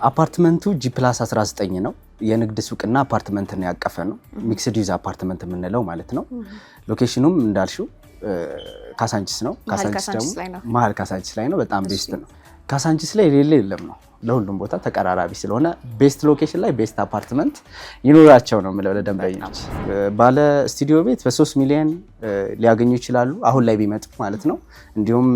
አፓርትመንቱ G+19 ነው። የንግድ ሱቅና አፓርትመንትን ያቀፈ ነው። ሚክስድ ዩዝ አፓርትመንት የምንለው ማለት ነው። ሎኬሽኑም እንዳልሽው ካሳንቺስ ነው። ካሳንቺስ ደግሞ መሀል ካሳንቺስ ላይ ነው። በጣም ቤስት ነው። ካሳንቺስ ላይ የሌለ የለም ነው። ለሁሉም ቦታ ተቀራራቢ ስለሆነ ቤስት ሎኬሽን ላይ ቤስት አፓርትመንት ይኖራቸው ነው የምለው ለደንበኞች። ባለ ስቱዲዮ ቤት በ3 ሚሊዮን ሊያገኙ ይችላሉ አሁን ላይ ቢመጡ ማለት ነው። እንዲሁም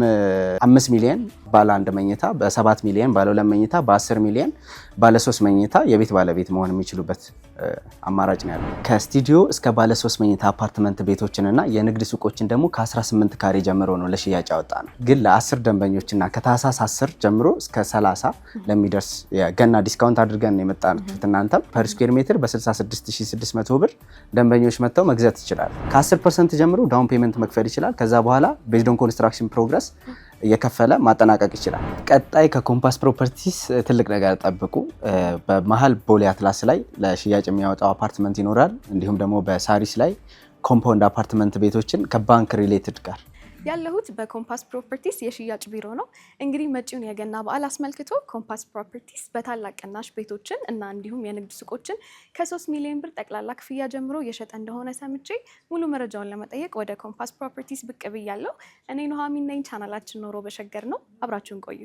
5 ሚሊዮን ባለ 1 መኝታ፣ በ7 ሚሊዮን ባለ 2 መኝታ፣ በ10 ሚሊዮን ባለ 3 መኝታ የቤት ባለቤት መሆን የሚችሉበት አማራጭ ነው ያለው። ከስቱዲዮ እስከ ባለ 3 መኝታ አፓርትመንት ቤቶችንና የንግድ ሱቆችን ደግሞ ከ18 ካሬ ጀምሮ ነው ለሽያጭ ያወጣ ነው። ግን ለ10 ደንበኞችና ከታህሳስ 10 ጀምሮ እስከ 30 ለሚደርስ የገና ዲስካውንት አድርገን የመጣንበት እናንተም ፐር ስኩዌር ሜትር በ66600 ብር ደንበኞች መጥተው መግዛት ይችላል። ከ10% ጀምሮ ዳውን ፔመንት መክፈል ይችላል። ከዛ በኋላ ቤዝድ ኦን ኮንስትራክሽን ፕሮግረስ እየከፈለ ማጠናቀቅ ይችላል። ቀጣይ ከኮምፓስ ፕሮፐርቲስ ትልቅ ነገር ጠብቁ። በመሀል ቦሌ አትላስ ላይ ለሽያጭ የሚያወጣው አፓርትመንት ይኖራል። እንዲሁም ደግሞ በሳሪስ ላይ ኮምፓውንድ አፓርትመንት ቤቶችን ከባንክ ሪሌትድ ጋር ያለሁት በኮምፓስ ፕሮፐርቲስ የሽያጭ ቢሮ ነው። እንግዲህ መጪውን የገና በዓል አስመልክቶ ኮምፓስ ፕሮፐርቲስ በታላቅ ቅናሽ ቤቶችን እና እንዲሁም የንግድ ሱቆችን ከ3 ሚሊዮን ብር ጠቅላላ ክፍያ ጀምሮ እየሸጠ እንደሆነ ሰምቼ ሙሉ መረጃውን ለመጠየቅ ወደ ኮምፓስ ፕሮፐርቲስ ብቅ ብያለሁ። እኔ ኑሃሚን ነኝ። ቻናላችን ኖሮ በሸገር ነው። አብራችሁን ቆዩ።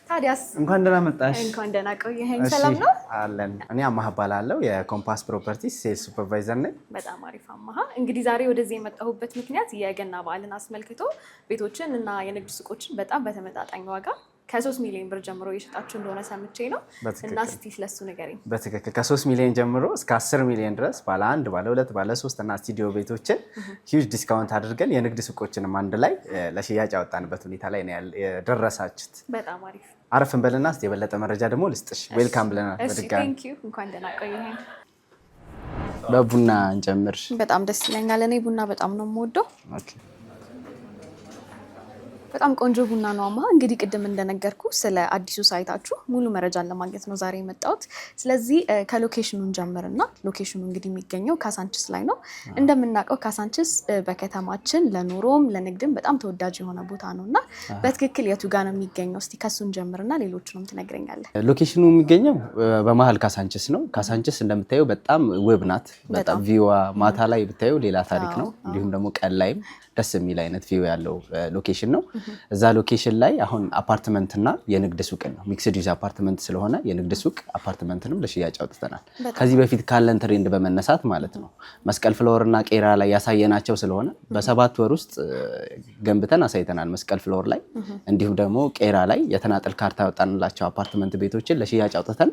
ታዲያስ እንኳን ደህና መጣሽ። እንኳን ደህና ቆየኸኝ። ሰላም ነው አለን። እኔ አማህ እባላለሁ የኮምፓስ ፕሮፐርቲስ ሴልስ ሱፐርቫይዘር ነኝ። በጣም አሪፍ አማህ። እንግዲህ ዛሬ ወደዚህ የመጣሁበት ምክንያት የገና በዓልን አስመልክቶ ቤቶችን እና የንግድ ሱቆችን በጣም በተመጣጣኝ ዋጋ ከ3 ሚሊዮን ብር ጀምሮ እየሸጣችሁ እንደሆነ ሰምቼ ነው እና እስቲ ስለሱ ንገረኝ። በትክክል ከ3 ሚሊዮን ጀምሮ እስከ 10 ሚሊዮን ድረስ ባለ 1፣ ባለ 2፣ ባለ 3 እና ስቱዲዮ ቤቶችን ሂውጅ ዲስካውንት አድርገን የንግድ ሱቆችንም አንድ ላይ ለሽያጭ ያወጣንበት ሁኔታ ላይ ነው የደረሳችሁት። በጣም አሪፍ። አረፍ እንበልና እስቲ የበለጠ መረጃ ደግሞ ልስጥሽ። ዌልካም ብለናል በድጋሚ። ቴንክ ዩ። እንኳን ደህና ቆየኸኝ። በቡና እንጀምር። በጣም ደስ ይለኛል። እኔ ቡና በጣም ነው የምወደው። ኦኬ። በጣም ቆንጆ ቡና ነው አማ። እንግዲህ ቅድም እንደነገርኩ ስለ አዲሱ ሳይታችሁ ሙሉ መረጃን ለማግኘት ነው ዛሬ የመጣሁት። ስለዚህ ከሎኬሽኑን ጀምርና ሎኬሽኑ እንግዲህ የሚገኘው ካሳንቺስ ላይ ነው። እንደምናውቀው ካሳንቺስ በከተማችን ለኑሮም ለንግድም በጣም ተወዳጅ የሆነ ቦታ ነውና በትክክል የቱ ጋር ነው የሚገኘው? እስቲ ከሱን ጀምርና ሌሎቹንም ትነግረኛለህ። ሎኬሽኑ የሚገኘው በመሀል ካሳንቺስ ነው። ካሳንቺስ እንደምታየው በጣም ውብ ናት። በጣም ቪዋ ማታ ላይ ብታየው ሌላ ታሪክ ነው። እንዲሁም ደግሞ ቀን ላይም ደስ የሚል አይነት ቪው ያለው ሎኬሽን ነው። እዛ ሎኬሽን ላይ አሁን አፓርትመንትና የንግድ ሱቅ ነው። ሚክስድ ዩዝ አፓርትመንት ስለሆነ የንግድ ሱቅ አፓርትመንትንም ለሽያጭ አውጥተናል። ከዚህ በፊት ካለን ትሬንድ በመነሳት ማለት ነው። መስቀል ፍሎር እና ቄራ ላይ ያሳየናቸው ስለሆነ በ7 ወር ውስጥ ገንብተን አሳይተናል መስቀል ፍሎር ላይ። እንዲሁም ደግሞ ቄራ ላይ የተናጠል ካርታ ያወጣንላቸው አፓርትመንት ቤቶችን ለሽያጭ አውጥተን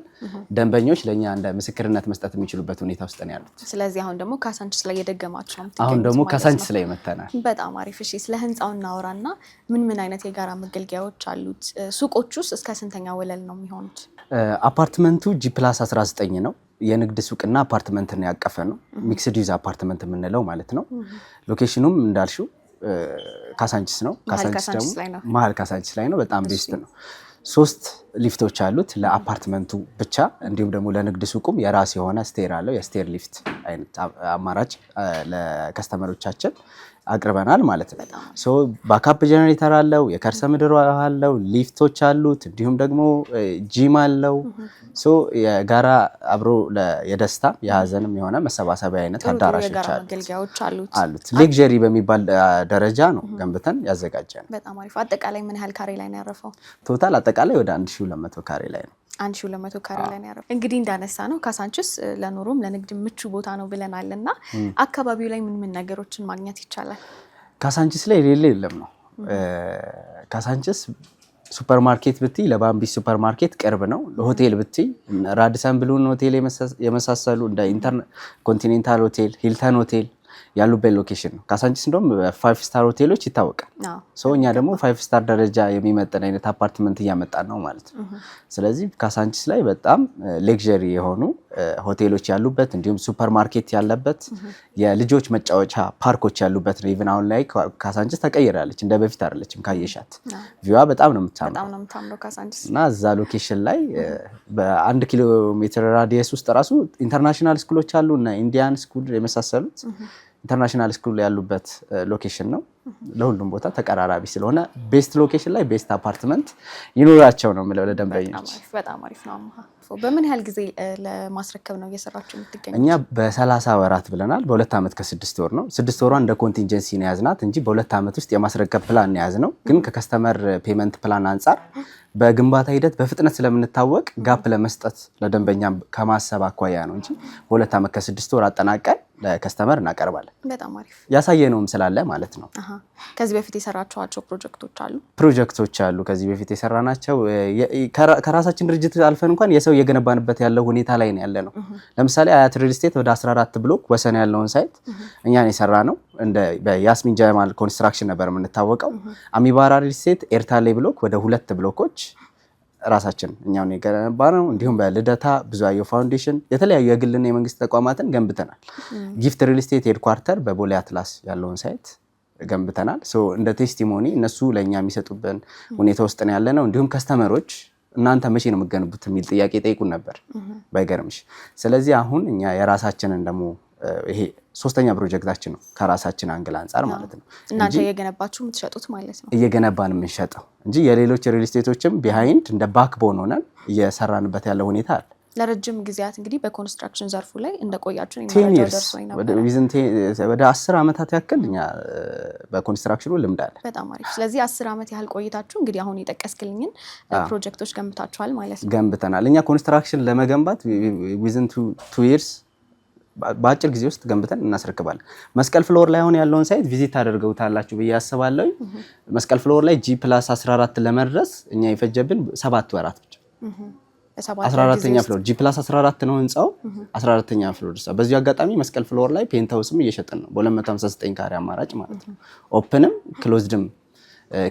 ደንበኞች ለኛ እንደ ምስክርነት መስጠት የሚችሉበት ሁኔታ ውስጥ ነው ያሉት። ስለዚህ አሁን ደግሞ ካሳንቺስ ላይ የደገማችሁ ነው። አሁን ደግሞ ካሳንቺስ ላይ መተናል። በጣም አሪፍ። እሺ፣ ስለ ህንጻው እናወራና ምን አይነት የጋራ መገልገያዎች አሉት? ሱቆቹስ እስከ ስንተኛ ወለል ነው የሚሆኑት? አፓርትመንቱ G+19 ነው። የንግድ ሱቅና አፓርትመንትን ያቀፈ ነው። ሚክስድ ዩዝ አፓርትመንት የምንለው ማለት ነው። ሎኬሽኑም እንዳልሽው ካሳንቺስ ነው። ካሳንቺስ ደግሞ መሀል ካሳንቺስ ላይ ነው። በጣም ቤስት ነው። 3 ሊፍቶች አሉት ለአፓርትመንቱ ብቻ። እንዲሁም ደግሞ ለንግድ ሱቁም የራስ የሆነ ስቴር አለው። የስቴር ሊፍት አይነት አማራጭ ለከስተመሮቻችን አቅርበናል ማለት ነው። ሶ ባካፕ ጀነሬተር አለው፣ የከርሰ ምድር አለው፣ ሊፍቶች አሉት፣ እንዲሁም ደግሞ ጂም አለው። ሶ የጋራ አብሮ የደስታ የሀዘንም የሆነ መሰባሰቢያ አይነት አዳራሾች አሉት። ሌክዠሪ በሚባል ደረጃ ነው ገንብተን ያዘጋጀነው። በጣም አሪፍ። አጠቃላይ ምን ያህል ካሬ ላይ ነው ያረፈው? ቶታል አጠቃላይ ወደ 1200 ካሬ ላይ ነው። 1200 ካሬ ላይ ነው ያረፈው። እንግዲህ እንዳነሳ ነው ካሳንቺስ ለኑሮም ለንግድ ምቹ ቦታ ነው ብለናልና አካባቢው ላይ ምን ነገሮችን ማግኘት ይቻላል? ካሳንቺስ ላይ የሌለ የለም ነው። ካሳንቺስ ሱፐር ማርኬት ብትይ ለባምቢስ ሱፐር ማርኬት ቅርብ ነው። ሆቴል ብትይ ራዲሰን ብሉን ሆቴል የመሳሰሉ እንደ ኢንተርኮንቲኔንታል ሆቴል፣ ሂልተን ሆቴል ያሉበት ሎኬሽን ነው። ካሳንቺስ እንደውም 5 ስታር ሆቴሎች ይታወቃል። እኛ ደግሞ 5 ስታር ደረጃ የሚመጥን አይነት አፓርትመንት እያመጣን ነው ማለት ነው። ስለዚህ ካሳንቺስ ላይ በጣም ሌክዠሪ የሆኑ ሆቴሎች ያሉበት እንዲሁም ሱፐር ማርኬት ያለበት የልጆች መጫወቻ ፓርኮች ያሉበት ነው። ኢቭን አሁን ላይ ካሳንቺስ ተቀይራለች፣ እንደ በፊት አይደለችም። ካየሻት ቪዋ በጣም ነው የምታምረው ካሳንቺስ እና እዛ ሎኬሽን ላይ በ1 ኪሎ ሜትር ራዲየስ ውስጥ ራሱ ኢንተርናሽናል ስኩሎች አሉ እና ኢንዲያን ስኩል የመሳሰሉት ኢንተርናሽናል ስኩል ያሉበት ሎኬሽን ነው። ለሁሉም ቦታ ተቀራራቢ ስለሆነ ቤስት ሎኬሽን ላይ ቤስት አፓርትመንት ይኖራቸው ነው የምለው ለደንበኞች። በጣም አሪፍ ነው። በምን ያህል ጊዜ ለማስረከብ ነው እየሰራችሁ የምትገኙት? እኛ በ30 ወራት ብለናል። በ2 ዓመት ከ6 ወር ነው። 6 ወሯን እንደ ኮንቲንጀንሲ ነው ያዝናት እንጂ በ2 ዓመት ውስጥ የማስረከብ ፕላን ነው ያዝነው። ግን ከከስተመር ፔመንት ፕላን አንጻር በግንባታ ሂደት በፍጥነት ስለምንታወቅ ጋፕ ለመስጠት ለደንበኛ ከማሰብ አኳያ ነው እንጂ በ2 ዓመት ከ6 ወር አጠናቀን ለከስተመር እናቀርባለን። በጣም አሪፍ ያሳየነውም ስላለ ማለት ነው። ከዚህ በፊት የሰራችኋቸው ፕሮጀክቶች አሉ? ከዚህ በፊት የሰራናቸው ከራሳችን ድርጅት አልፈን እንኳን የሰው እየገነባንበት ያለው ሁኔታ ላይ ነው ያለ ነው። ለምሳሌ አያት ሪል ስቴት ወደ 14 ብሎክ ወሰን ያለውን ሳይት እኛን የሰራ ነው። እንደ በያስሚን ጀማል ኮንስትራክሽን ነበር የምንታወቀው። አሚባራ ሪል ስቴት ኤርታሌ ብሎክ ወደ 2 ብሎኮች ራሳችን እኛውን የገነባ ነው። እንዲሁም በልደታ ብዙአየሁ ፋውንዴሽን የተለያዩ የግልና የመንግስት ተቋማትን ገንብተናል። ጊፍት ሪል ስቴት ሄድኳርተር በቦሌ አትላስ ያለውን ሳይት ገንብተናል። እንደ ቴስቲሞኒ እነሱ ለእኛ የሚሰጡብን ሁኔታ ውስጥ ነው ያለ ነው። እንዲሁም ከስተመሮች እናንተ መቼ ነው የምትገነቡት የሚል ጥያቄ ጠይቁን ነበር ባይገርምሽ። ስለዚህ አሁን እኛ የራሳችንን ደግሞ ይሄ 3ኛ ፕሮጀክታችን ነው ከራሳችን አንግል አንጻር ማለት ነው። እናንተ እየገነባችሁ የምትሸጡት ማለት ነው? እየገነባን የምንሸጠው እንጂ የሌሎች ሪል ስቴቶችም ቢሃይንድ እንደ ባክቦን ሆነን እየሰራንበት ያለው ሁኔታ አለ። ለረጅም ጊዜያት እንግዲህ በኮንስትራክሽን ዘርፉ ላይ እንደቆያችሁ ነው ደርሶኝ ነበር። ወደ 10 ዓመታት ያክል እኛ በኮንስትራክሽኑ ልምድ አለ። በጣም አሪፍ። ስለዚህ 10 ዓመት ያህል ቆይታችሁ እንግዲህ አሁን የጠቀስክልኝን ፕሮጀክቶች ገንብታችኋል ማለት ነው? ገንብተናል። እኛ ኮንስትራክሽን ለመገንባት ዊዝን 2 years በአጭር ጊዜ ውስጥ ገንብተን እናስረክባለን። መስቀል ፍሎር ላይ አሁን ያለውን ሳይት ቪዚት አድርገውታላችሁ ብዬ አስባለሁ። መስቀል ፍሎር ላይ G+14 ለመድረስ እኛ የፈጀብን 7 ወራት ብቻ። 14ኛ ፍሎር G+14 ነው ህንጻው፣ 14ኛ ፍሎር ድረስ። በዚህ አጋጣሚ መስቀል ፍሎር ላይ ፔንታውስም እየሸጥን ነው በ259 ካሬ አማራጭ ማለት ነው። ኦፕንም ክሎዝድም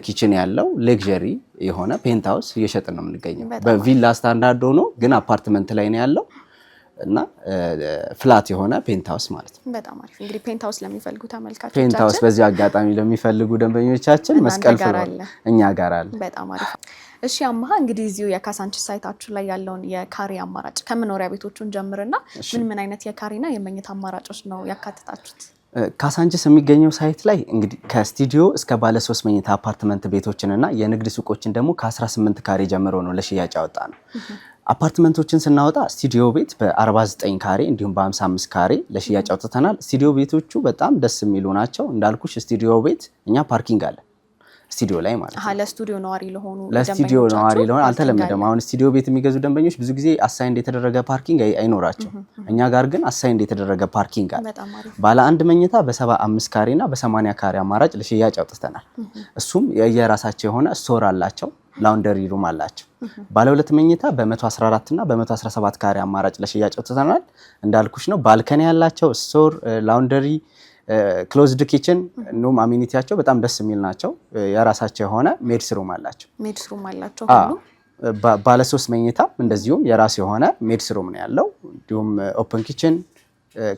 ኪችን ያለው ሌክዠሪ የሆነ ፔንታውስ እየሸጥን ነው የምንገኘው። በቪላ ስታንዳርድ ሆኖ ግን አፓርትመንት ላይ ነው ያለው እና ፍላት የሆነ ፔንታውስ ማለት ነው። በጣም አሪፍ። እንግዲህ ፔንታውስ ለሚፈልጉ ተመልካቾቻችን ፔንታውስ በዚህ አጋጣሚ ለሚፈልጉ ደንበኞቻችን መስቀል ፍሎር እኛ ጋር አለ። በጣም አሪፍ። እሺ አማሃ፣ እንግዲህ እዚሁ የካሳንቺስ ሳይታችሁ ላይ ያለውን የካሬ አማራጭ ከመኖሪያ ቤቶቹን ጀምርና ምን አይነት የካሬና የመኝታ አማራጮች ነው ያካትታችሁት? ካሳንቺስ የሚገኘው ሳይት ላይ እንግዲህ ከስቱዲዮ እስከ ባለ 3 መኝታ አፓርትመንት ቤቶችንና የንግድ ሱቆችን ደግሞ ከ18 ካሬ ጀምሮ ነው ለሽያጭ ያወጣ ነው። አፓርትመንቶችን ስናወጣ ስቱዲዮ ቤት በ49 ካሬ እንዲሁም በ55 ካሬ ለሽያጭ አውጥተናል። ስቱዲዮ ቤቶቹ በጣም ደስ የሚሉ ናቸው። እንዳልኩሽ ስቱዲዮ ቤት እኛ ፓርኪንግ አለ ስቱዲዮ ላይ ማለት ነው። ለስቱዲዮ ነዋሪ ለሆኑ አልተለመደም። አሁን ስቱዲዮ ቤት የሚገዙ ደንበኞች ብዙ ጊዜ አሳይንድ የተደረገ ፓርኪንግ አይኖራቸው። እኛ ጋር ግን አሳይንድ የተደረገ ፓርኪንግ አለ። ባለ 1 መኝታ በ75 ካሬ እና በ80 ካሬ አማራጭ ለሽያጭ አውጥተናል። እሱም የየራሳቸው የሆነ ስቶር አላቸው፣ ላውንደሪ ሩም አላቸው። ባለ 2 መኝታ በ114 እና በ117 ካሬ አማራጭ ለሽያጭ አውጥተናል። እንዳልኩሽ ነው ባልከኒ ያላቸው ስቶር፣ ላውንደሪ፣ ክሎዝድ ኪችን ኑም አሚኒቲያቸው በጣም ደስ የሚል ናቸው። የራሳቸው የሆነ ሜድስ ሩም አላቸው ሁሉ። ባለ 3 መኝታ እንደዚሁም የራሱ የሆነ ሜድስ ሩም ነው ያለው። እንዲሁም ኦፕን ኪችን፣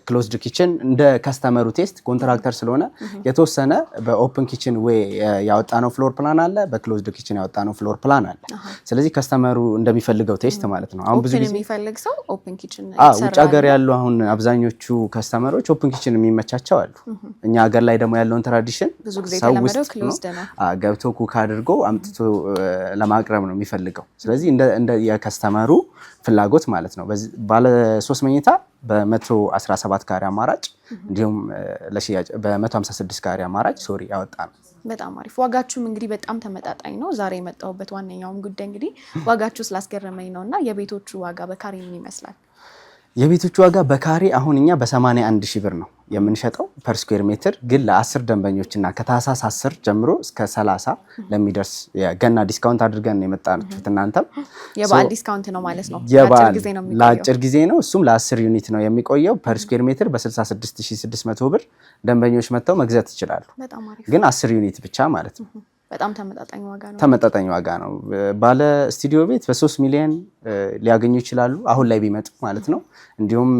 ክሎዝድ ኪችን እንደ ከስተመሩ ቴስት ኮንትራክተር ስለሆነ የተወሰነ በኦፕን ኪችን ዌይ ያወጣነው ፍሎር ፕላን አለ፣ በክሎዝድ ኪችን ያወጣነው ፍሎር ፕላን አለ። ስለዚህ ከስተመሩ እንደሚፈልገው ቴስት ማለት ነው። አሁን ብዙ ጊዜ የሚፈልግ ሰው ኦፕን ኪችን ውጭ ሀገር ያሉ አሁን አብዛኞቹ ከስተመሮች ኦፕን ኪችን የሚመቻቸው አሉ። እኛ ሀገር ላይ ደግሞ ያለውን ትራዲሽን ብዙ ጊዜ የተለመደው ክሎዝድ ነው። ገብቶ ኩክ አድርጎ አምጥቶ ለማቅረብ ነው የሚፈልገው። ስለዚህ እንደ የከስተመሩ ፍላጎት ማለት ነው። ባለ 3 መኝታ በ117 ካሬ አማራጭ እንዲሁም ለሽያጭ በ156 ካሬ አማራጭ ያወጣ ነው። በጣም አሪፍ። ዋጋችሁም እንግዲህ በጣም ተመጣጣኝ ነው። ዛሬ የመጣሁበት ዋነኛውም ጉዳይ እንግዲህ ዋጋችሁ ስላስገረመኝ ነው። እና የቤቶቹ ዋጋ በካሬ ምን ይመስላል? የቤቶቹ ዋጋ በካሬ አሁን እኛ በ81 ሺህ ብር ነው የምንሸጠው ፐር ስኩዌር ሜትር። ግን ለ10 ደንበኞችና ከታህሳስ 10 ጀምሮ እስከ 30 ለሚደርስ የገና ዲስካውንት አድርገን ነው የመጣናችሁት። እናንተም የበዓል ዲስካውንት ነው ማለት ነው። ለአጭር ጊዜ ነው። እሱም ለ10 ዩኒት ነው የሚቆየው። ፐር ስኩዌር ሜትር በ66600 ብር ደንበኞች መጥተው መግዛት ይችላሉ። ግን 10 ዩኒት ብቻ ማለት ነው። በጣም ተመጣጣኝ ዋጋ ነው። ተመጣጣኝ ዋጋ ነው። ባለ ስቱዲዮ ቤት በ3 ሚሊዮን ሊያገኙ ይችላሉ አሁን ላይ ቢመጡ ማለት ነው። እንዲሁም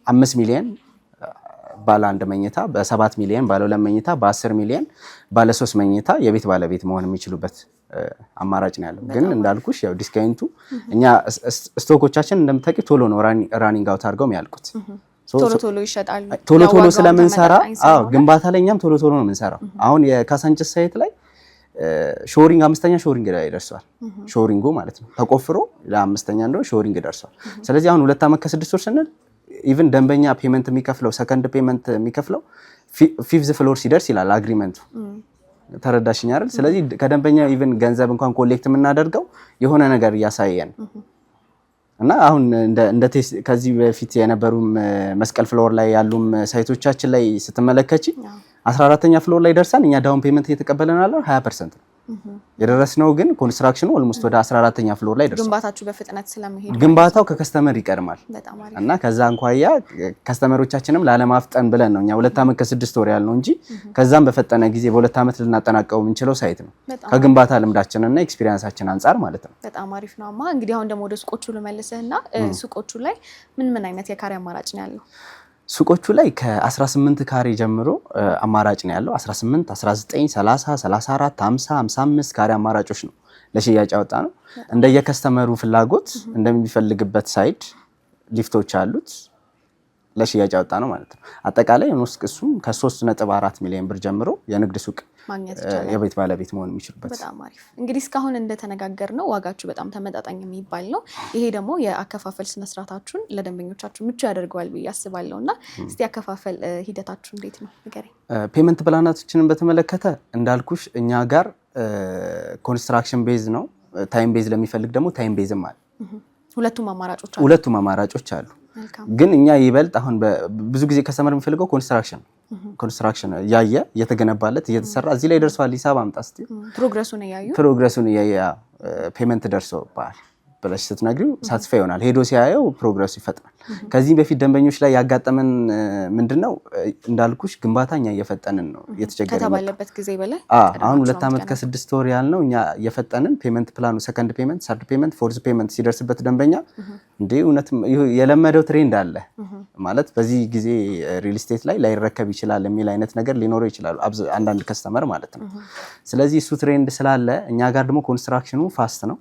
5 ሚሊዮን ባለ 1 መኝታ፣ በ7 ሚሊዮን ባለ 2 መኝታ፣ በ10 ሚሊዮን ባለ 3 መኝታ የቤት ባለቤት መሆን የሚችሉበት አማራጭ ነው ያለው። ግን እንዳልኩሽ ያው ዲስካውንቱ እኛ ስቶኮቻችን እንደምታውቂው ቶሎ ነው ራኒንግ አውት አድርገው የሚያልቁት። ቶሎ ይሸጣሉ። ቶሎ ስለምንሰራ ግንባታ ላይ እኛም ቶሎ ነው የምንሰራው። አሁን የካሳንችስ ሳይት ላይ ሾሪንግ 5ኛ ሾሪንግ ላይ ደርሷል። ሾሪንጉ ማለት ነው ተቆፍሮ ለ5ኛ እንደው ሾሪንግ ደርሷል። ስለዚህ አሁን 2 ዓመት ከ6 ወር ስንል ኢቭን ደንበኛ ፔመንት የሚከፍለው ሰከንድ ፔመንት የሚከፍለው 5th ፍሎር ሲደርስ ይላል አግሪመንቱ። ተረዳሽኝ አይደል? ስለዚህ ከደንበኛ ኢቭን ገንዘብ እንኳን ኮሌክት የምናደርገው የሆነ ነገር እያሳየን እና አሁን እንደ ከዚህ በፊት የነበሩ መስቀል ፍሎር ላይ ያሉም ሳይቶቻችን ላይ ስትመለከቺ 14ኛ ፍሎር ላይ ደርሰን እኛ ዳውን ፔመንት እየተቀበለን ያለው 20% ነው የደረስነው። ግን ኮንስትራክሽኑ ኦልሞስት ወደ 14ኛ ፍሎር ላይ ደርሷል። ግንባታችሁ በፍጥነት ስለመሄድ ግንባታው ከከስተመር ይቀድማል እና ከዛ እንኳያ ከስተመሮቻችንም ላለማፍጠን ብለን ነው እኛ 2 ዓመት ከ6 ወር ያልነው እንጂ ከዛም በፈጠነ ጊዜ በ2 ዓመት ልናጠናቀው የምንችለው ሳይት ነው ከግንባታ ልምዳችንና ኤክስፒሪየንሳችን አንፃር ማለት ነው። በጣም አሪፍ ነው። እንግዲህ አሁን ደግሞ ወደ ሱቆቹ ልመልስህና ሱቆቹ ላይ ምን አይነት የካሬ አማራጭ ነው ያለው? ሱቆቹ ላይ ከ18 ካሬ ጀምሮ አማራጭ ነው ያለው። 18፣ 19፣ 30፣ 34፣ 50፣ 55 ካሬ አማራጮች ነው ለሽያጭ ያወጣ ነው። እንደየከስተመሩ ፍላጎት እንደሚፈልግበት ሳይድ ሊፍቶች አሉት ለሽያጭ ያወጣ ነው ማለት ነው። አጠቃላይ እሱም ከ3.4 ሚሊዮን ብር ጀምሮ የንግድ ሱቅ ማግኘት ይቻላል። የቤት ባለቤት መሆን የሚችልበት። በጣም አሪፍ። እንግዲህ እስካሁን እንደተነጋገርነው ዋጋችሁ በጣም ተመጣጣኝ የሚባል ነው። ይሄ ደግሞ የአከፋፈል ስነስርዓታችሁን ለደንበኞቻችሁ ምቹ ያደርገዋል ብዬ አስባለሁና እስቲ አከፋፈል ሂደታችሁ እንዴት ነው ንገረኝ። ፔመንት ፕላናቶችንን በተመለከተ እንዳልኩሽ እኛ ጋር ኮንስትራክሽን ቤዝ ነው። ታይም ቤዝ ለሚፈልግ ደግሞ ታይም ቤዝም አለ። ሁለቱም አማራጮች አሉ። ግን እኛ ይበልጥ አሁን ብዙ ጊዜ ከስተመር የሚፈልገው ኮንስትራክሽን ያየ እየተገነባለት እየተሰራ እዚህ ላይ ደርሷል ሂሳብ አምጣ እስቲ ፕሮግረሱን እያየ ፔመንት ደርሶባል ብለሽ ስትነግሪው ሳትስፋይ ይሆናል። ሄዶ ሲያየው ፕሮግረሱ ይፈጥናል። ከዚህ በፊት ደንበኞች ላይ ያጋጠመን ምንድነው እንዳልኩሽ ግንባታኛ እየፈጠንን ነው እየተቸገረን ከተባለበት ጊዜ በላይ አሁን 2 ዓመት ከ6 ወር ያልነው እኛ እየፈጠንን ፔመንት ፕላኑ ሰከንድ ፔመንት፣ ሰርድ ፔመንት፣ ፎርዝ ፔመንት ሲደርስበት ደንበኛ እንዴ እውነትም የለመደው ትሬንድ አለ ማለት በዚህ ጊዜ ሪል ስቴት ላይ ላይረከብ ይችላል የሚል አይነት ነገር ሊኖረው ይችላል አንዳንድ ከስተመር ማለት ነው። ስለዚህ እሱ ትሬንድ ስላለ እኛ ጋር ደግሞ ኮንስትራክሽኑ ፋስት ነው።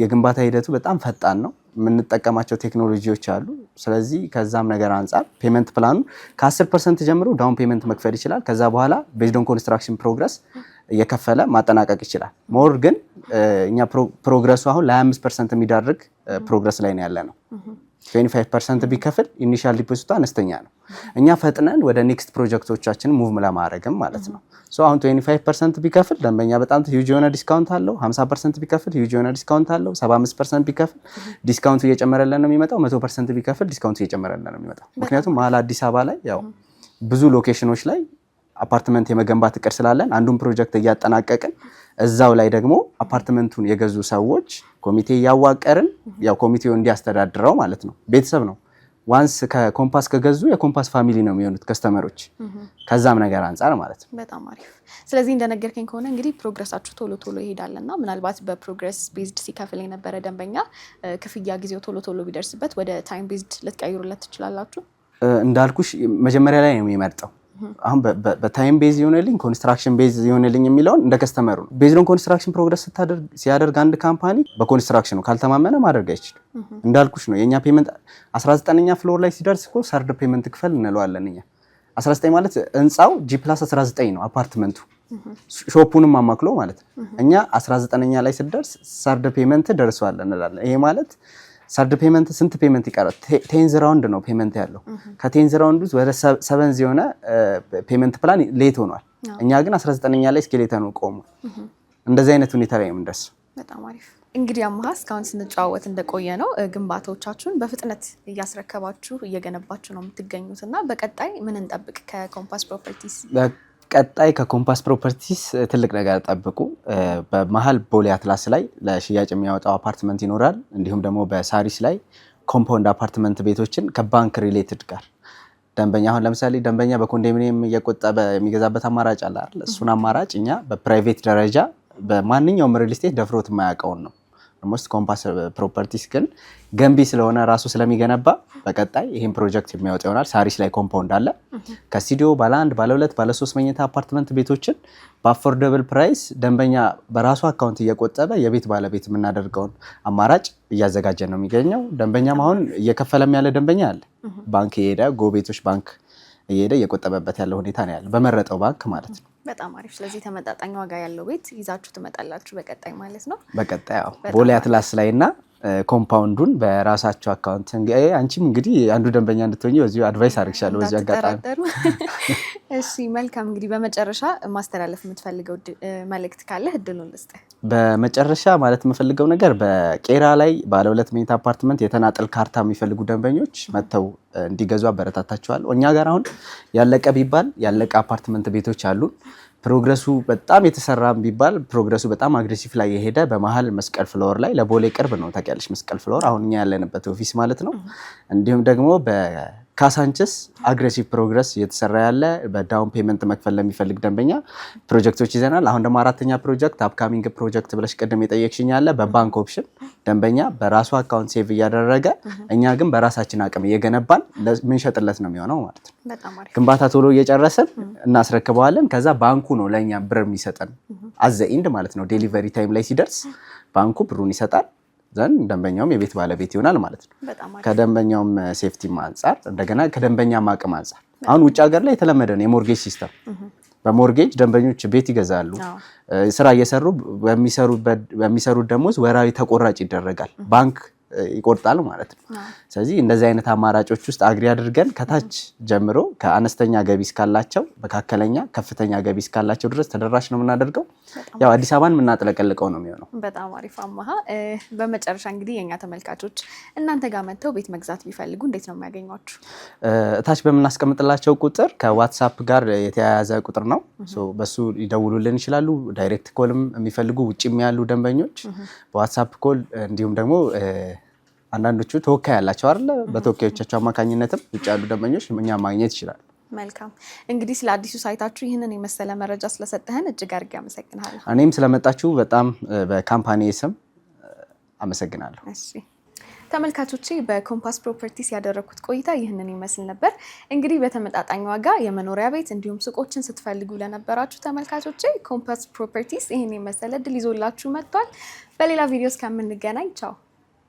የግንባታ ሂደቱ በጣም ፈጣን ነው። የምንጠቀማቸው ቴክኖሎጂዎች አሉ። ስለዚህ ከዛም ነገር አንፃር ፔመንት ፕላኑ ከ10% ጀምሮ ዳውን ፔመንት መክፈል ይችላል። ከዛ በኋላ ቤዝድ ኦን ኮንስትራክሽን ፕሮግረስ እየከፈለ ማጠናቀቅ ይችላል። ሞር ግን እኛ ፕሮግረሱ አሁን ለ25% የሚዳርግ ፕሮግረስ ላይ ነው ያለ ነው። 25% ቢከፍል ኢኒሻል ዲፖዚቱ አነስተኛ ነው። እኛ ፈጥነን ወደ ኔክስት ፕሮጀክቶቻችን ሙቭ ለማድረግም ማለት ነው። ሶ አሁን 25% ቢከፍል ደንበኛ በጣም ሂውጅ የሆነ ዲስካውንት አለው። 50% ቢከፍል ሂውጅ የሆነ ዲስካውንት አለው። 75% ቢከፍል ዲስካውንቱ እየጨመረልን ነው የሚመጣው። 100% ቢከፍል ዲስካውንቱ እየጨመረልን ነው የሚመጣው። ምክንያቱም መሀል አዲስ አበባ ላይ ያው ብዙ ሎኬሽኖች ላይ አፓርትመንት የመገንባት እቅድ ስላለን አንዱን ፕሮጀክት እያጠናቀቅን እዛው ላይ ደግሞ አፓርትመንቱን የገዙ ሰዎች ኮሚቴ እያዋቀርን ያው ኮሚቴው እንዲያስተዳድረው ማለት ነው። ቤተሰብ ነው። ዋንስ ከኮምፓስ ከገዙ የኮምፓስ ፋሚሊ ነው የሚሆኑት ከስተመሮች። ከዛም ነገር አንፃር ማለት ነው። በጣም አሪፍ። ስለዚህ እንደነገርከኝ ከሆነ እንግዲህ ፕሮግረሳችሁ ቶሎ ይሄዳልና ምናልባት በፕሮግረስ ቤዝድ ሲከፍል የነበረ ደንበኛ ክፍያ ጊዜው ቶሎ ቢደርስበት ወደ ታይም ቤዝድ ልትቀይሩለት ትችላላችሁ? እንዳልኩሽ መጀመሪያ ላይ ነው የሚመርጠው። አሁን በታይም ቤዝ ይሆነልኝ ኮንስትራክሽን ቤዝ ይሆነልኝ የሚለውን እንደ ከስተመሩ ነው። ቤዝድ ኦን ኮንስትራክሽን ፕሮግረስ ሲያደርግ አንድ ካምፓኒ በኮንስትራክሽኑ ካልተማመነ ማድረግ አይችልም። እንዳልኩሽ ነው የኛ ፔመንት 19ኛ ፍሎር ላይ ሲደርስ እኮ ሰርድ ፔመንት ክፈል እንለዋለን። እኛ 19 ማለት ህንጻው G+19 ነው አፓርትመንቱ ሾፑንም አማክሎ ማለት ነው። እኛ 19ኛ ላይ ሲደርስ ሰርድ ፔመንት ደርሷል እንላለን። ይሄ ማለት ሰርድ ፔመንት ስንት ፔመንት ይቀራል? 10 ራውንድ ነው ፔመንት ያለው። ከ10 ራውንድ ውስጥ ወደ 7 የሆነ ፔመንት ፕላን ሌት ሆኗል። እኛ ግን 19ኛ ላይ ስኬሌተኑ ቆሟል። እንደዚህ አይነት ሁኔታ ላይ የምንደርሰው። በጣም አሪፍ። እንግዲህ አማሃ እስካሁን ስንጨዋወት እንደቆየ ነው ግንባታዎቻችሁን በፍጥነት እያስረከባችሁ እየገነባችሁ ነው የምትገኙት እና በቀጣይ ምን እንጠብቅ ከኮምፓስ ፕሮፐርቲስ? ቀጣይ ከኮምፓስ ፕሮፐርቲስ ትልቅ ነገር ጠብቁ። በመሀል ቦሌ አትላስ ላይ ለሽያጭ የሚያወጣው አፓርትመንት ይኖራል። እንዲሁም ደግሞ በሳሪስ ላይ ኮምፓውንድ አፓርትመንት ቤቶችን ከባንክ ሪሌትድ ጋር ደንበኛ አሁን ለምሳሌ ደንበኛ በኮንዶሚኒየም እየቆጠበ የሚገዛበት አማራጭ አለ አይደል? እሱን አማራጭ እኛ በፕራይቬት ደረጃ በማንኛውም ሪል ስቴት ደፍሮት የማያውቀውን ነው ኦልሞስት ኮምፓስ ፕሮፐርቲስ ግን ገንቢ ስለሆነ ራሱ ስለሚገነባ በቀጣይ ይሄን ፕሮጀክት የሚያወጣ ይሆናል። ሳሪስ ላይ ኮምፓውንድ አለ። ከስቱዲዮ ባለ 1 ባለ 2 ባለ 3 መኝታ አፓርትመንት ቤቶችን በአፎርደብል ፕራይስ ደንበኛ በራሱ አካውንት እየቆጠበ የቤት ባለቤት የምናደርገውን አማራጭ እያዘጋጀ ነው የሚገኘው። ደንበኛም አሁን እየከፈለም ያለ ደንበኛ አለ። ባንክ እየሄደ ጎቤቶች ባንክ እየሄደ እየቆጠበበት ያለው ሁኔታ ነው ያለ በመረጠው ባንክ ማለት ነው። በጣም አሪፍ። ስለዚህ ተመጣጣኝ ዋጋ ያለው ቤት ይዛችሁ ትመጣላችሁ በቀጣይ ማለት ነው። በቀጣይ ቦሌ አትላስ ላይ እና ኮምፓውንዱን በራሳቸው አካውንት አንቺም እንግዲህ አንዱ ደንበኛ እንድትሆኚ በዚሁ አድቫይስ አድርግሻለሁ በዚሁ አጋጣሚ። እሺ መልካም። እንግዲህ በመጨረሻ ማስተላለፍ የምትፈልገው መልእክት ካለ እድሉን ልስጥ። በመጨረሻ ማለት የምፈልገው ነገር በቄራ ላይ ባለ 2 መኝታ አፓርትመንት የተናጠል ካርታ የሚፈልጉ ደንበኞች መጥተው እንዲገዙ አበረታታቸዋለሁ። እኛ ጋር አሁን ያለቀ ቢባል ያለቀ አፓርትመንት ቤቶች አሉ። ፕሮግረሱ በጣም የተሰራም ቢባል ፕሮግረሱ በጣም አግሬሲቭ ላይ የሄደ በመሀል መስቀል ፍሎር ላይ ለቦሌ ቅርብ ነው ታውቂያለሽ፣ መስቀል ፍሎር አሁን እኛ ያለንበት ኦፊስ ማለት ነው። እንዲሁም ደግሞ በካሳንችስ አግሬሲቭ ፕሮግረስ እየተሰራ ያለ በዳውን ፔመንት መክፈል ለሚፈልግ ደንበኛ ፕሮጀክቶች ይዘናል። አሁን ደግሞ 4ኛ ፕሮጀክት አፕካሚንግ ፕሮጀክት ብለሽ ቅድም የጠየቅሽኝ ያለ በባንክ ኦፕሽን ደንበኛ በራሱ አካውንት ሴቭ እያደረገ እኛ ግን በራሳችን አቅም እየገነባን ምንሸጥለት ነው የሚሆነው ማለት ነው። ግንባታ ቶሎ እየጨረስን እናስረክበዋለን። ከዛ ባንኩ ነው ለእኛ ብር የሚሰጠን አዘ ኢንድ ማለት ነው። ዴሊቨሪ ታይም ላይ ሲደርስ ባንኩ ብሩን ይሰጣል። ዘን ደንበኛውም የቤት ባለቤት ይሆናል ማለት ነው። ከደንበኛውም ሴፍቲ አንጻር እንደገና ከደንበኛም አቅም አንጻር አሁን ውጭ ሀገር ላይ የተለመደ ነው የሞርጌጅ ሲስተም። በሞርጌጅ ደንበኞች ቤት ይገዛሉ። ስራ እየሰሩ በሚሰሩት ደሞዝ ወራዊ ተቆራጭ ይደረጋል። ባንክ ይቆርጣል ማለት ነው። ስለዚህ እንደዚህ አይነት አማራጮች ውስጥ አግሪ አድርገን ከታች ጀምሮ ከአነስተኛ ገቢ እስካላቸው መካከለኛ፣ ከፍተኛ ገቢ እስካላቸው ድረስ ተደራሽ ነው የምናደርገው። ያው አዲስ አበባን የምናጥለቀልቀው ነው የሚሆነው። በጣም አሪፍ አማሃ። በመጨረሻ እንግዲህ የኛ ተመልካቾች እናንተ ጋር መጥተው ቤት መግዛት ቢፈልጉ እንዴት ነው የሚያገኟችሁ? እታች በምናስቀምጥላቸው ቁጥር ከዋትሳፕ ጋር የተያያዘ ቁጥር ነው። በሱ ይደውሉልን ይችላሉ። ዳይሬክት ኮልም የሚፈልጉ ውጭም ያሉ ደንበኞች በዋትሳፕ ኮል እንዲሁም ደግሞ አንዳንዶቹ ተወካይ ያላቸው አይደለ፣ በተወካዮቻቸው አማካኝነትም ውጭ ያሉ ደንበኞች እኛ ማግኘት ይችላል። መልካም። እንግዲህ ስለ አዲሱ ሳይታችሁ ይህንን የመሰለ መረጃ ስለሰጠህን እጅግ አድርጌ አመሰግናለሁ። እኔም ስለመጣችሁ በጣም በካምፓኒ ስም አመሰግናለሁ። እሺ ተመልካቾቼ፣ በኮምፓስ ፕሮፐርቲስ ያደረኩት ቆይታ ይህንን ይመስል ነበር። እንግዲህ በተመጣጣኝ ዋጋ የመኖሪያ ቤት እንዲሁም ሱቆችን ስትፈልጉ ለነበራችሁ ተመልካቾቼ ኮምፓስ ፕሮፐርቲስ ይህን የመሰለ እድል ይዞላችሁ መጥቷል። በሌላ ቪዲዮ እስከምንገናኝ ቻው።